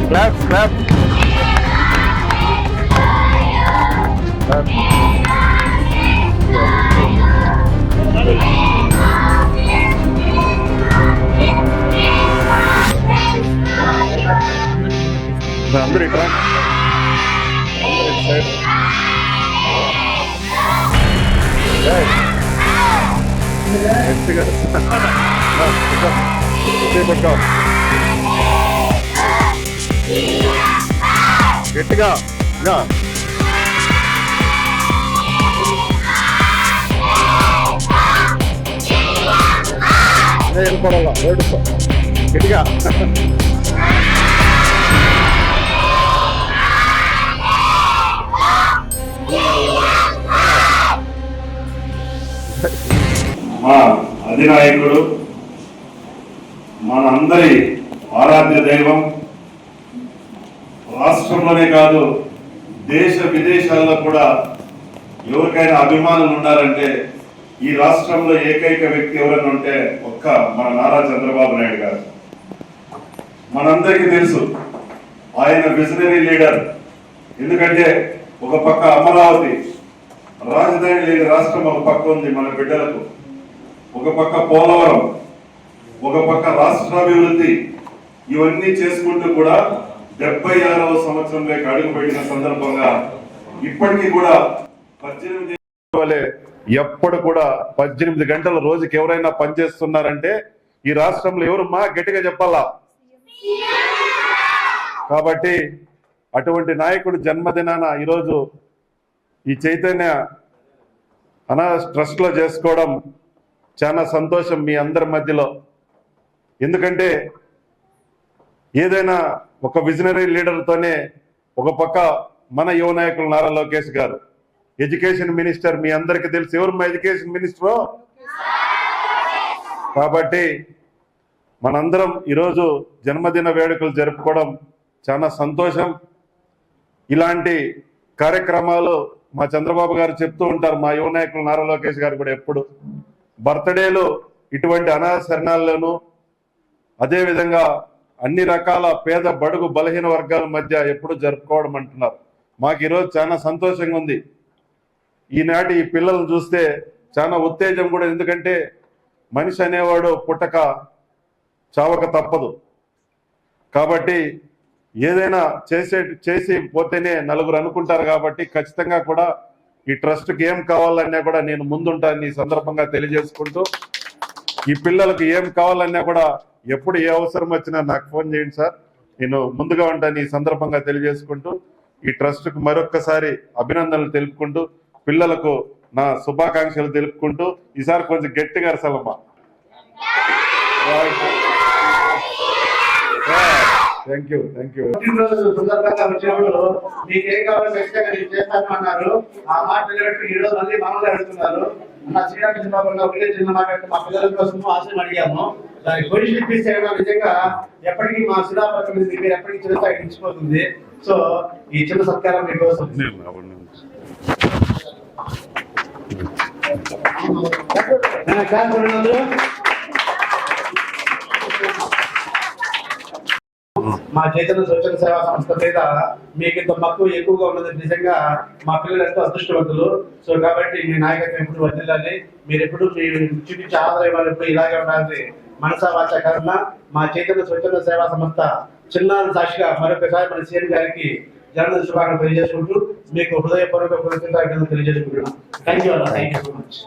Clap, clap. అందరూ ఇట్లా గట్టిగా వెళ్ళిపోవాలా ఓడిపో గట్టిగా మా అధినాయకుడు మనందరి ఆరాధ్య దైవం, రాష్ట్రంలోనే కాదు దేశ విదేశాల్లో కూడా ఎవరికైనా అభిమానులు ఉన్నారంటే ఈ రాష్ట్రంలో ఏకైక వ్యక్తి ఎవరైనా ఉంటే ఒక్క మన నారా చంద్రబాబు నాయుడు గారు. మనందరికీ తెలుసు ఆయన విజనరీ లీడర్. ఎందుకంటే ఒక పక్క అమరావతి రాజధాని లేని రాష్ట్రం ఒక పక్క ఉంది మన బిడ్డలకు, ఒక పక్క పోలవరం, ఒక పక్క రాష్ట్రాభివృద్ధి, ఇవన్నీ చేసుకుంటూ కూడా 76వ సంవత్సరంలోకి అడుగుపెట్టిన సందర్భంగా ఇప్పటికీ కూడా 18 ఎప్పుడు కూడా 18 గంటల రోజుకి ఎవరైనా పనిచేస్తున్నారంటే ఈ రాష్ట్రంలో ఎవరు మా గట్టిగా చెప్పాలా. కాబట్టి అటువంటి నాయకుడు జన్మదినాన ఈరోజు ఈ చైతన్య అనాథ ట్రస్ట్ లో చేసుకోవడం చాలా సంతోషం మీ అందరి మధ్యలో. ఎందుకంటే ఏదైనా ఒక విజనరీ లీడర్తోనే, ఒక పక్క మన యువ నాయకులు నారా లోకేష్ గారు, ఎడ్యుకేషన్ మినిస్టర్, మీ అందరికీ తెలుసు ఎవరు మా ఎడ్యుకేషన్ మినిస్టర్. కాబట్టి మనందరం ఈరోజు జన్మదిన వేడుకలు జరుపుకోవడం చాలా సంతోషం. ఇలాంటి కార్యక్రమాలు మా చంద్రబాబు గారు చెప్తూ ఉంటారు, మా యువ నాయకులు నారా లోకేష్ గారు కూడా ఎప్పుడు బర్త్డేలు ఇటువంటి అనాథ శరణాల్లోనూ, అదేవిధంగా అన్ని రకాల పేద బడుగు బలహీన వర్గాల మధ్య ఎప్పుడు జరుపుకోవడం అంటున్నారు. మాకు ఈరోజు చాలా సంతోషంగా ఉంది. ఈనాటి ఈ పిల్లలను చూస్తే చాలా ఉత్తేజం కూడా. ఎందుకంటే మనిషి అనేవాడు పుట్టక చావక తప్పదు. కాబట్టి ఏదైనా చేసి పోతేనే నలుగురు అనుకుంటారు. కాబట్టి ఖచ్చితంగా కూడా ఈ ట్రస్ట్కి ఏం కావాలన్నా కూడా నేను ముందుంటాను ఈ సందర్భంగా తెలియజేసుకుంటూ, ఈ పిల్లలకు ఏం కావాలన్నా కూడా ఎప్పుడు ఏ అవసరం వచ్చినా నాకు ఫోన్ చేయండి సార్, నేను ముందుగా ఉంటాను ఈ సందర్భంగా తెలియజేసుకుంటూ, ఈ ట్రస్ట్కు మరొక్కసారి అభినందనలు తెలుపుకుంటూ, పిల్లలకు నా శుభాకాంక్షలు తెలుపుకుంటూ, ఈసారి కొంచెం గట్టిగా అరసలమ్మా. Thank you. సందర్భంగా వచ్చినప్పుడు మీకు ఏం కావాలో ఖచ్చితంగా నేను చేస్తాను అన్నారు. ఆ మాట ఈ రోజు మళ్ళీ మనల్ని అడుగుతున్నారు. నా శ్రీరామచంద్రబాబు ఒకటే చిన్న మాట, మా పిల్లల కోసం ఆశయం అడిగాము. దానికి పొజిషన్ ఇప్పిస్తే నిజంగా ఎప్పటికీ మా శ్రీరామచంద్ర మీద మీరు ఎప్పటికీ చిరస్థాయి నిలిచిపోతుంది. సో ఈ చిన్న సత్కారం మీకోసం. మా చైతన్య స్వచ్ఛంద సేవా సంస్థ మీద మీకు ఇంత మక్కువ ఎక్కువగా ఉన్నది నిజంగా మా పిల్లలు ఎంతో అదృష్టవంతులు. సో కాబట్టి మీ నాయకత్వం ఎప్పుడు వర్ధిల్లాలి, మీరు ఎప్పుడు చూపించే ఆదాయం ఎప్పుడు ఇలాగే ఉండాలి. మనసా వాచ కర్మ మా చైతన్య స్వచ్ఛంద సేవా సంస్థ చిన్నారి సాక్షిగా మరొకసారి మన సీఎం గారికి జన్మదిన శుభాకాంక్షలు తెలియజేసుకుంటూ మీకు హృదయపూర్వక కృతజ్ఞతలు తెలియజేసుకుంటున్నాం. Thank you so much.